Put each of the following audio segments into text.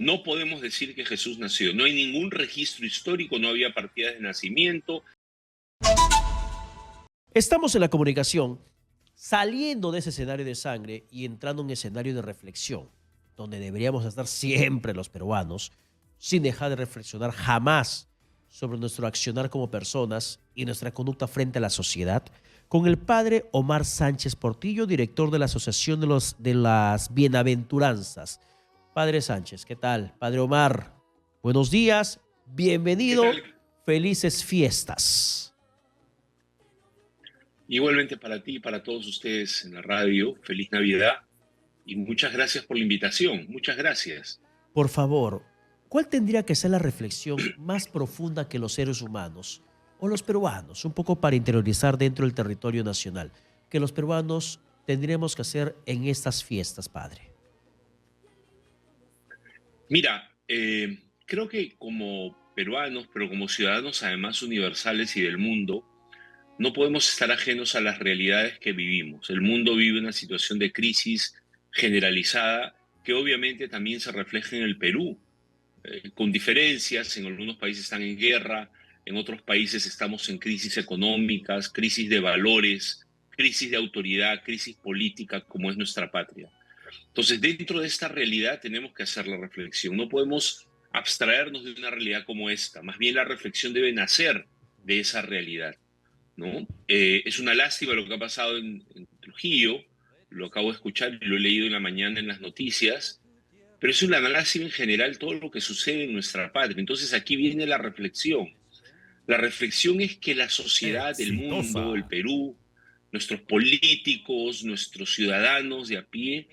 No podemos decir que Jesús nació. No hay ningún registro histórico, no había partidas de nacimiento. Estamos en la comunicación, saliendo de ese escenario de sangre y entrando en un escenario de reflexión, donde deberíamos estar siempre los peruanos, sin dejar de reflexionar jamás sobre nuestro accionar como personas y nuestra conducta frente a la sociedad, con el padre Omar Sánchez Portillo, director de la Asociación de las Bienaventuranzas. Padre Sánchez, ¿qué tal? Padre Omar, buenos días, ¿Qué bienvenido, tal? felices fiestas. Igualmente para ti y para todos ustedes en la radio, feliz Navidad y muchas gracias por la invitación. Muchas gracias. Por favor, ¿cuál tendría que ser la reflexión más profunda que los seres humanos o los peruanos, un poco para interiorizar dentro del territorio nacional, que los peruanos tendríamos que hacer en estas fiestas, padre? Mira, creo que como peruanos, pero como ciudadanos además universales y del mundo, no podemos estar ajenos a las realidades que vivimos. El mundo vive una situación de crisis generalizada que obviamente también se refleja en el Perú, con diferencias. En algunos países están en guerra, en otros países estamos en crisis económicas, crisis de valores, crisis de autoridad, crisis política, como es nuestra patria. Entonces, dentro de esta realidad tenemos que hacer la reflexión. No podemos abstraernos de una realidad como esta. Más bien la reflexión debe nacer de esa realidad, ¿no? Es una lástima lo que ha pasado en Trujillo, lo acabo de escuchar y lo he leído en la mañana en las noticias, pero es una lástima en general todo lo que sucede en nuestra patria. Entonces aquí viene la reflexión. La reflexión es que la sociedad, el mundo, el Exitosa. Perú, nuestros políticos, nuestros ciudadanos de a pie,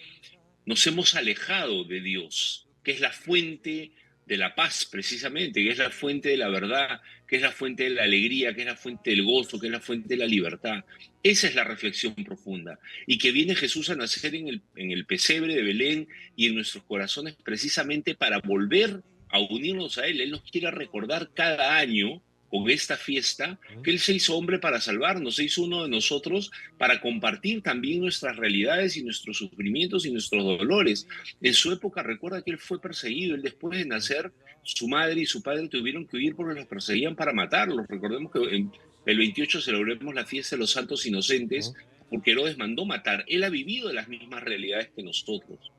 nos hemos alejado de Dios, que es la fuente de la paz precisamente, que es la fuente de la verdad, que es la fuente de la alegría, que es la fuente del gozo, que es la fuente de la libertad. Esa es la reflexión profunda. Y que viene Jesús a nacer en el pesebre de Belén y en nuestros corazones precisamente para volver a unirnos a Él. Él nos quiere recordar cada año con esta fiesta que Él se hizo hombre para salvarnos, se hizo uno de nosotros para compartir también nuestras realidades y nuestros sufrimientos y nuestros dolores. En su época, recuerda que Él fue perseguido. Él, después de nacer, su madre y su padre tuvieron que huir porque los perseguían para matarlos. Recordemos que el 28 celebremos la fiesta de los santos inocentes porque Herodes mandó matar. Él ha vivido las mismas realidades que nosotros.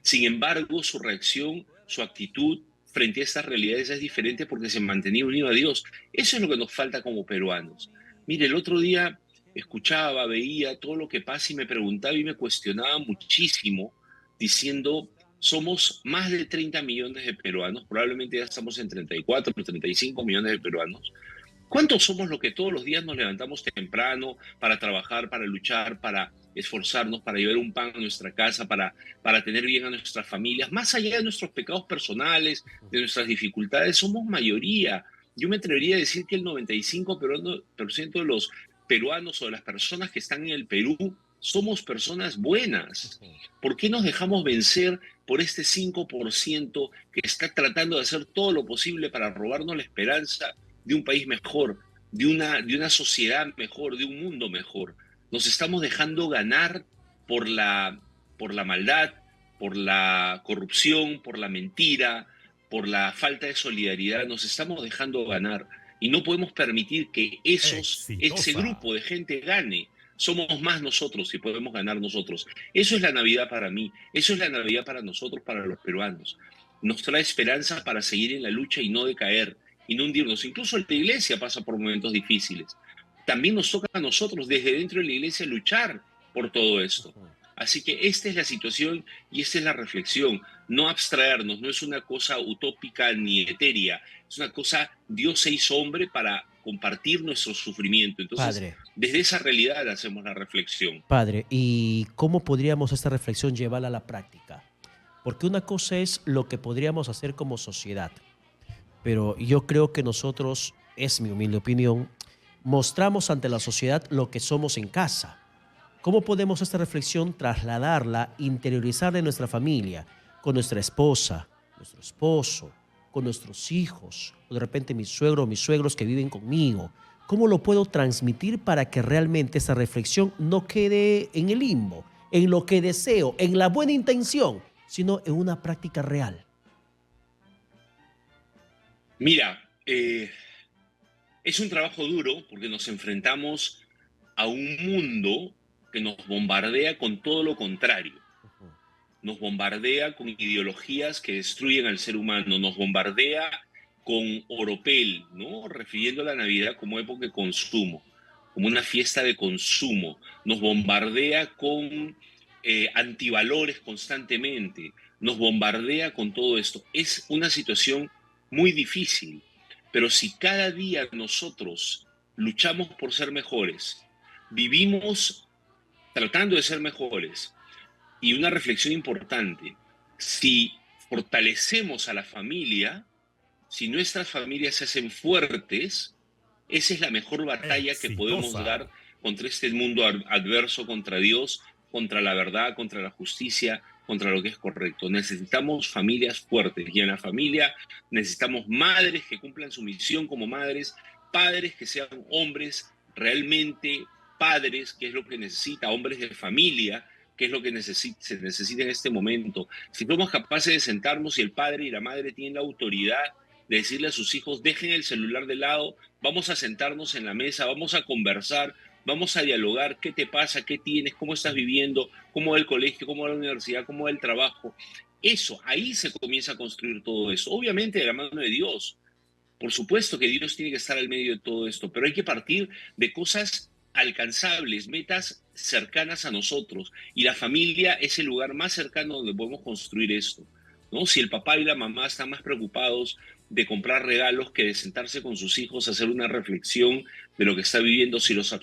Sin embargo, su reacción, su actitud frente a estas realidades es diferente porque se mantenía unido a Dios. Eso es lo que nos falta como peruanos. Mire, el otro día escuchaba, veía todo lo que pasa y me preguntaba y me cuestionaba muchísimo, diciendo, somos más de 30 millones de peruanos, probablemente ya estamos en 34 o 35 millones de peruanos. ¿Cuántos somos los que todos los días nos levantamos temprano para trabajar, para luchar, para esforzarnos, para llevar un pan a nuestra casa, para tener bien a nuestras familias? Más allá de nuestros pecados personales, de nuestras dificultades, somos mayoría. Yo me atrevería a decir que el 95% de los peruanos o de las personas que están en el Perú somos personas buenas. ¿Por qué nos dejamos vencer por este 5% que está tratando de hacer todo lo posible para robarnos la esperanza de un país mejor, de una sociedad mejor, de un mundo mejor? Nos estamos dejando ganar por la maldad, por la corrupción, por la mentira, por la falta de solidaridad. Nos estamos dejando ganar y no podemos permitir que ese Exitosa. grupo de gente gane. Somos más nosotros y podemos ganar nosotros. Eso es la Navidad para mí, eso es la Navidad para nosotros, para los peruanos. Nos trae esperanza para seguir en la lucha y no decaer y no hundirnos. Incluso la iglesia pasa por momentos difíciles. También nos toca a nosotros desde dentro de la iglesia luchar por todo esto. Así que esta es la situación y esta es la reflexión. No abstraernos, no es una cosa utópica ni etérea, es una cosa, Dios se hizo hombre para compartir nuestro sufrimiento. Entonces, Padre, desde esa realidad hacemos la reflexión. padre, ¿y cómo podríamos esta reflexión llevarla a la práctica? Porque una cosa es lo que podríamos hacer como sociedad, pero yo creo que nosotros, es mi humilde opinión, mostramos ante la sociedad lo que somos en casa. ¿Cómo podemos esta reflexión trasladarla, interiorizarla en nuestra familia, con nuestra esposa, nuestro esposo, con nuestros hijos, o de repente mi suegro o mis suegros que viven conmigo? ¿Cómo lo puedo transmitir para que realmente esa reflexión no quede en el limbo, en lo que deseo, en la buena intención, sino en una práctica real? Mira, es un trabajo duro porque nos enfrentamos a un mundo que nos bombardea con todo lo contrario. Ujú. Nos bombardea con ideologías que destruyen al ser humano, nos bombardea con oropel, ¿no? Refiriendo a la Navidad como época de consumo, como una fiesta de consumo, nos bombardea con antivalores constantemente, nos bombardea con todo esto. Es una situación muy difícil, pero si cada día nosotros luchamos por ser mejores, vivimos tratando de ser mejores, y una reflexión importante, si fortalecemos a la familia, si nuestras familias se hacen fuertes, esa es la mejor batalla que podemos dar Exitosa. contra este mundo adverso, contra Dios, contra la verdad, contra la justicia, contra lo que es correcto. Necesitamos familias fuertes y en la familia necesitamos madres que cumplan su misión como madres, padres que sean hombres realmente padres, que es lo que necesita, hombres de familia, que es lo que se necesita en este momento. Si somos capaces de sentarnos y el padre y la madre tienen la autoridad de decirle a sus hijos, dejen el celular de lado, vamos a sentarnos en la mesa, vamos a conversar, vamos a dialogar, qué te pasa, qué tienes, cómo estás viviendo, cómo va el colegio, cómo va la universidad, cómo va el trabajo. Eso, ahí se comienza a construir todo eso. Obviamente de la mano de Dios. Por supuesto que Dios tiene que estar al medio de todo esto, pero hay que partir de cosas alcanzables, metas cercanas a nosotros. Y la familia es el lugar más cercano donde podemos construir esto, ¿no? Si el papá y la mamá están más preocupados de comprar regalos que de sentarse con sus hijos a hacer una reflexión de lo que está viviendo, si los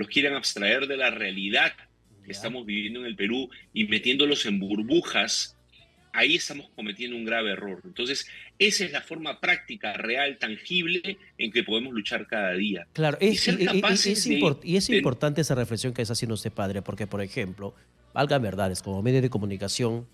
quieren abstraer de la realidad que Ya. estamos viviendo en el Perú y metiéndolos en burbujas, ahí estamos cometiendo un grave error. Entonces, esa es la forma práctica, real, tangible en que podemos luchar cada día. Claro, Y ser capaces y es de importante esa reflexión que está haciendo usted, padre, porque, por ejemplo, valgan verdades, como medio de comunicación,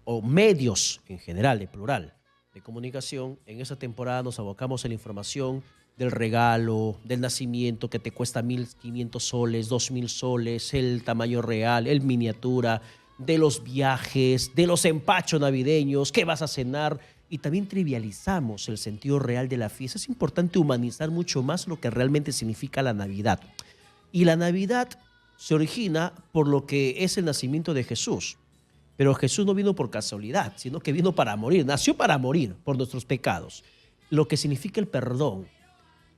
o medios en general, en plural, de comunicación, en esa temporada nos abocamos a la información del regalo, del nacimiento que te cuesta 1.500 soles, 2.000 soles, el tamaño real, el miniatura, de los viajes, de los empachos navideños, qué vas a cenar, y también trivializamos el sentido real de la fiesta. Es importante humanizar mucho más lo que realmente significa la Navidad. Y la Navidad se origina por lo que es el nacimiento de Jesús. Pero Jesús no vino por casualidad, sino que vino para morir, nació para morir por nuestros pecados. Lo que significa el perdón.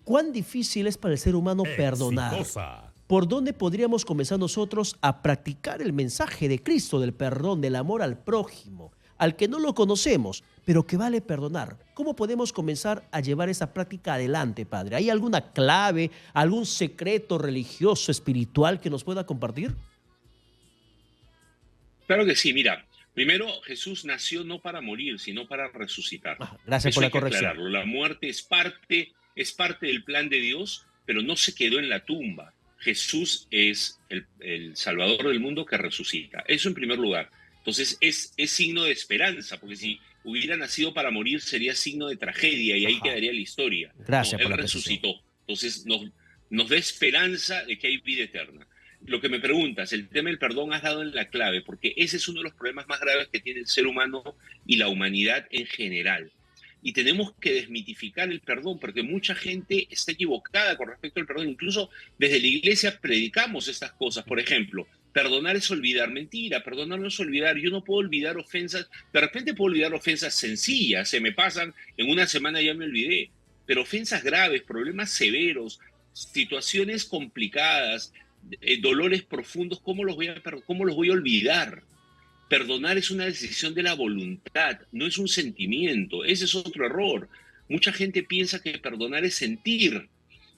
¿Cuán difícil es para el ser humano perdonar? Exitosa. ¿Por dónde podríamos comenzar nosotros a practicar el mensaje de Cristo, del perdón, del amor al prójimo, al que no lo conocemos, pero que vale perdonar? ¿Cómo podemos comenzar a llevar esa práctica adelante, Padre? ¿Hay alguna clave, algún secreto religioso, espiritual que nos pueda compartir? Claro que sí, mira, primero Jesús nació no para morir, sino para resucitar. Gracias Eso por hay la que corrección. aclararlo. La muerte es parte del plan de Dios, pero no se quedó en la tumba. Jesús es el Salvador del mundo que resucita. Eso en primer lugar. Entonces es signo de esperanza, porque si hubiera nacido para morir sería signo de tragedia y ahí Ajá. quedaría la historia. No, Gracias por Él la precisión. resucitó. Entonces nos da esperanza de que hay vida eterna. Lo que me preguntas, el tema del perdón has dado en la clave, porque ese es uno de los problemas más graves que tiene el ser humano y la humanidad en general. Y tenemos que desmitificar el perdón, porque mucha gente está equivocada con respecto al perdón. Incluso desde la iglesia predicamos estas cosas. Por ejemplo, perdonar es olvidar. Mentira, perdonar no es olvidar. Yo no puedo olvidar ofensas. De repente puedo olvidar ofensas sencillas. Se me pasan, en una semana ya me olvidé. Pero ofensas graves, problemas severos, situaciones complicadas, dolores profundos, ¿cómo los voy a olvidar? Perdonar es una decisión de la voluntad, no es un sentimiento. Ese es otro error. Mucha gente piensa que perdonar es sentir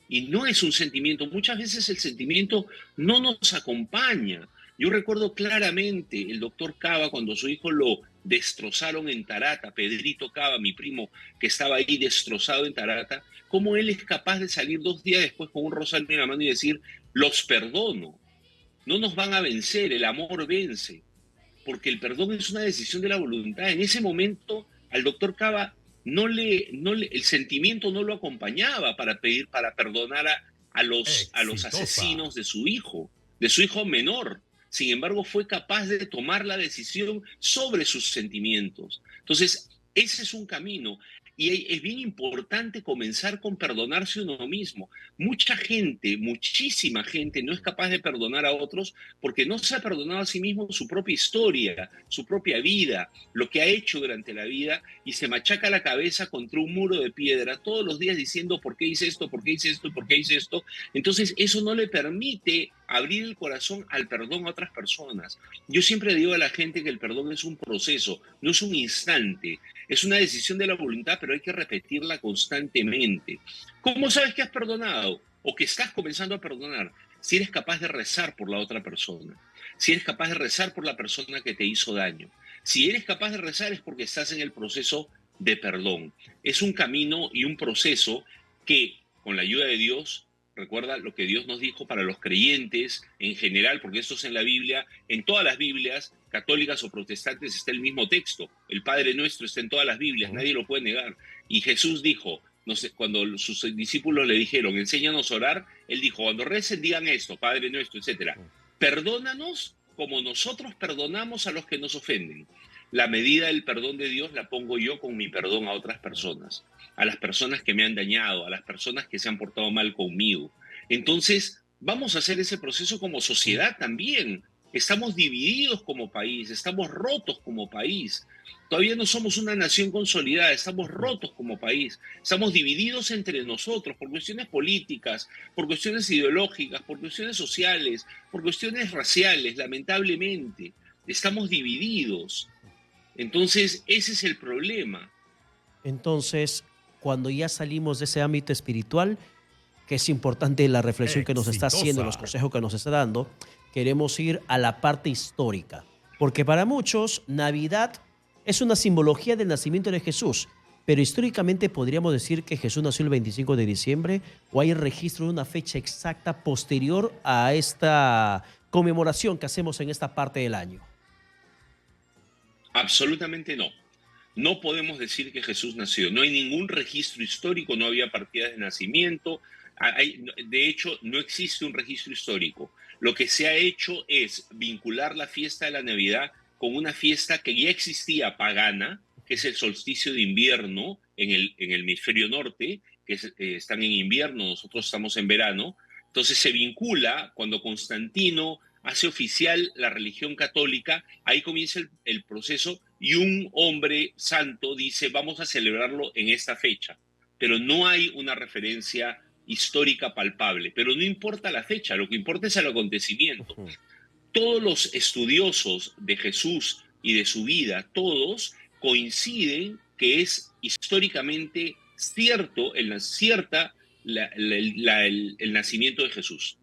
y no es un sentimiento. Muchas veces el sentimiento no nos acompaña. Yo recuerdo claramente el doctor Cava cuando su hijo lo destrozaron en Tarata, Pedrito Cava, mi primo, que estaba ahí destrozado en Tarata, cómo él es capaz de salir 2 días después con un rosario en la mano y decir, los perdono, no nos van a vencer, el amor vence, porque el perdón es una decisión de la voluntad. En ese momento al doctor Cava el sentimiento no lo acompañaba para pedir, para perdonar a los Exitosa. asesinos de su hijo menor. Sin embargo, fue capaz de tomar la decisión sobre sus sentimientos. Entonces, ese es un camino. Y es bien importante comenzar con perdonarse uno mismo. Mucha gente, muchísima gente no es capaz de perdonar a otros porque no se ha perdonado a sí mismo su propia historia, su propia vida, lo que ha hecho durante la vida, y se machaca la cabeza contra un muro de piedra todos los días diciendo ¿por qué hice esto? ¿Por qué hice esto? ¿Por qué hice esto? Entonces eso no le permite abrir el corazón al perdón a otras personas. Yo siempre digo a la gente que el perdón es un proceso, no es un instante. Es una decisión de la voluntad, pero hay que repetirla constantemente. ¿Cómo sabes que has perdonado o que estás comenzando a perdonar? Si eres capaz de rezar por la otra persona, si eres capaz de rezar por la persona que te hizo daño. Si eres capaz de rezar es porque estás en el proceso de perdón. Es un camino y un proceso que, con la ayuda de Dios, recuerda lo que Dios nos dijo para los creyentes en general, porque esto es en la Biblia, en todas las Biblias, católicas o protestantes, está el mismo texto. El Padre Nuestro está en todas las Biblias, nadie lo puede negar. Y Jesús dijo, no sé, cuando sus discípulos le dijeron, enséñanos a orar, él dijo, cuando recen digan esto, Padre Nuestro, etcétera. Perdónanos como nosotros perdonamos a los que nos ofenden. La medida del perdón de Dios la pongo yo con mi perdón a otras personas, a las personas que me han dañado, a las personas que se han portado mal conmigo. Entonces, vamos a hacer ese proceso como sociedad también. Estamos divididos como país, estamos rotos como país. Todavía no somos una nación consolidada, estamos rotos como país. Estamos divididos entre nosotros por cuestiones políticas, por cuestiones ideológicas, por cuestiones sociales, por cuestiones raciales, lamentablemente. Estamos divididos. Entonces, ese es el problema. Entonces, cuando ya salimos de ese ámbito espiritual, que es importante la reflexión que nos está haciendo, los consejos que nos está dando, queremos ir a la parte histórica. Porque para muchos, Navidad es una simbología del nacimiento de Jesús, pero históricamente podríamos decir que Jesús nació el 25 de diciembre o hay registro de una fecha exacta posterior a esta conmemoración que hacemos en esta parte del año. Absolutamente no. No podemos decir que Jesús nació. No hay ningún registro histórico, no había partidas de nacimiento. De hecho, no existe un registro histórico. Lo que se ha hecho es vincular la fiesta de la Navidad con una fiesta que ya existía pagana, que es el solsticio de invierno en el hemisferio norte, están en invierno, nosotros estamos en verano. Entonces se vincula cuando Constantino hace oficial la religión católica, ahí comienza el proceso y un hombre santo dice vamos a celebrarlo en esta fecha, pero no hay una referencia histórica palpable, pero no importa la fecha, lo que importa es el acontecimiento. Todos los estudiosos de Jesús y de su vida, todos coinciden que es históricamente cierto el nacimiento de Jesús.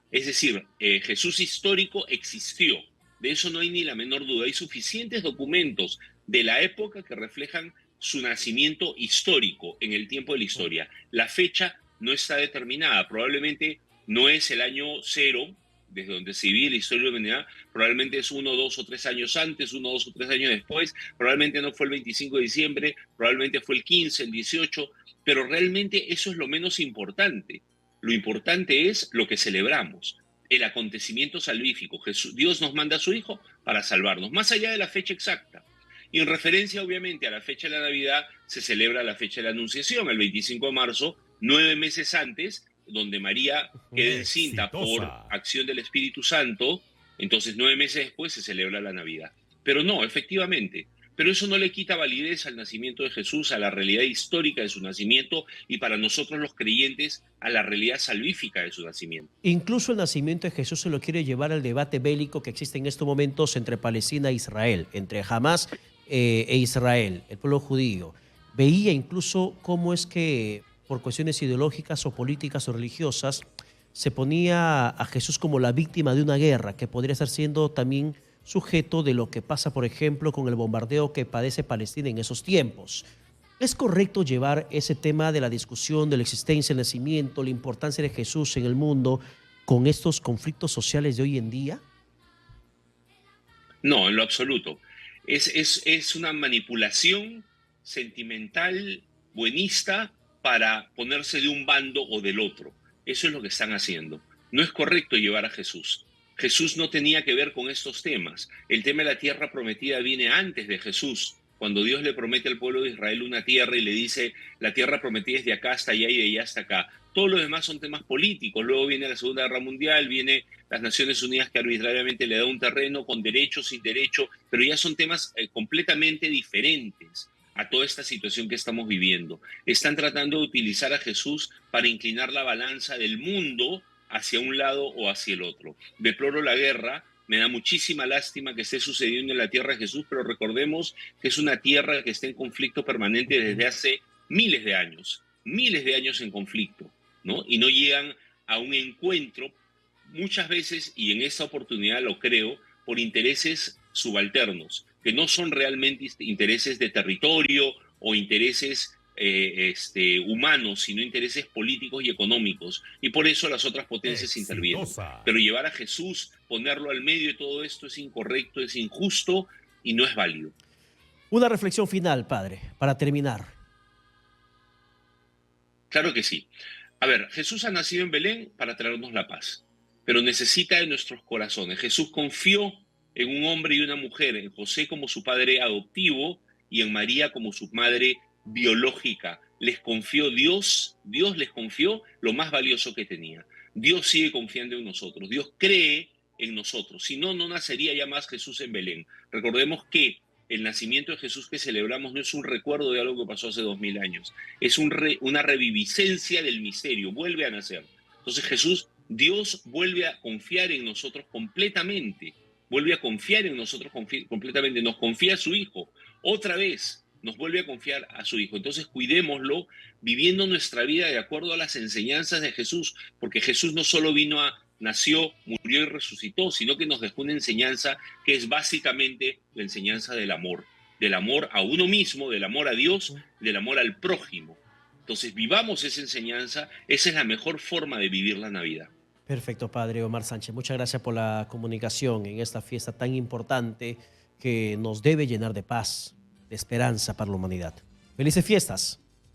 Es decir, Jesús histórico existió, de eso no hay ni la menor duda. Hay suficientes documentos de la época que reflejan su nacimiento histórico en el tiempo de la historia. La fecha no está determinada, probablemente no es el año 0, desde donde se vive la historia de la humanidad, probablemente es 1, 2 o 3 años antes, 1, 2 o 3 años después, probablemente no fue el 25 de diciembre, probablemente fue el 15, el 18, pero realmente eso es lo menos importante. Lo importante es lo que celebramos, el acontecimiento salvífico. Dios nos manda a su Hijo para salvarnos, más allá de la fecha exacta. Y en referencia, obviamente, a la fecha de la Navidad, se celebra la fecha de la Anunciación, el 25 de marzo, 9 meses antes, donde María queda encinta por acción del Espíritu Santo. Entonces, 9 meses después se celebra la Navidad. Pero no, efectivamente, pero eso no le quita validez al nacimiento de Jesús, a la realidad histórica de su nacimiento y para nosotros los creyentes a la realidad salvífica de su nacimiento. Incluso el nacimiento de Jesús se lo quiere llevar al debate bélico que existe en estos momentos entre Palestina e Israel, entre Hamás e Israel, el pueblo judío. Veía incluso cómo es que por cuestiones ideológicas o políticas o religiosas se ponía a Jesús como la víctima de una guerra que podría estar siendo también sujeto de lo que pasa, por ejemplo, con el bombardeo que padece Palestina en esos tiempos. ¿Es correcto llevar ese tema de la discusión de la existencia, el nacimiento, la importancia de Jesús en el mundo con estos conflictos sociales de hoy en día? No, en lo absoluto. Es una manipulación sentimental, buenista, para ponerse de un bando o del otro. Eso es lo que están haciendo. No es correcto llevar a Jesús. Jesús no tenía que ver con estos temas. El tema de la tierra prometida viene antes de Jesús. cuando Dios le promete al pueblo de Israel una tierra y le dice, la tierra prometida es de acá hasta allá y de allá hasta acá. Todo lo demás son temas políticos. Luego viene la Segunda Guerra Mundial, viene las Naciones Unidas que arbitrariamente le da un terreno con derecho, sin derecho, pero ya son temas completamente diferentes a toda esta situación que estamos viviendo. Están tratando de utilizar a Jesús para inclinar la balanza del mundo hacia un lado o hacia el otro. Deploro la guerra, me da muchísima lástima que esté sucediendo en la tierra de Jesús, pero recordemos que es una tierra que está en conflicto permanente desde hace miles de años en conflicto, ¿no? Y no llegan a un encuentro muchas veces, y en esta oportunidad lo creo, por intereses subalternos, que no son realmente intereses de territorio o intereses humanos, sino intereses políticos y económicos. Y por eso las otras potencias intervienen. Pero llevar a Jesús, ponerlo al medio de todo esto es incorrecto, es injusto y no es válido. Una reflexión final, padre, para terminar. Claro que sí. A ver, Jesús ha nacido en Belén para traernos la paz, pero necesita de nuestros corazones. Jesús confió en un hombre y una mujer, en José como su padre adoptivo y en María como su madre biológica. Les confió Dios les confió lo más valioso que tenía. Dios sigue confiando en nosotros, Dios cree en nosotros, si no, no nacería ya más Jesús en Belén. Recordemos que el nacimiento de Jesús que celebramos no es un recuerdo de algo que pasó hace 2000 años, es una reviviscencia del misterio, vuelve a nacer. Entonces Jesús, Dios vuelve a confiar en nosotros completamente, completamente, nos confía a su Hijo, otra vez nos vuelve a confiar a su Hijo. Entonces cuidémoslo viviendo nuestra vida de acuerdo a las enseñanzas de Jesús, porque Jesús no solo nació, murió y resucitó, sino que nos dejó una enseñanza que es básicamente la enseñanza del amor a uno mismo, del amor a Dios, del amor al prójimo. Entonces vivamos esa enseñanza, esa es la mejor forma de vivir la Navidad. Perfecto, padre Omar Sánchez. Muchas gracias por la comunicación en esta fiesta tan importante que nos debe llenar de paz, de esperanza para la humanidad. Felices fiestas.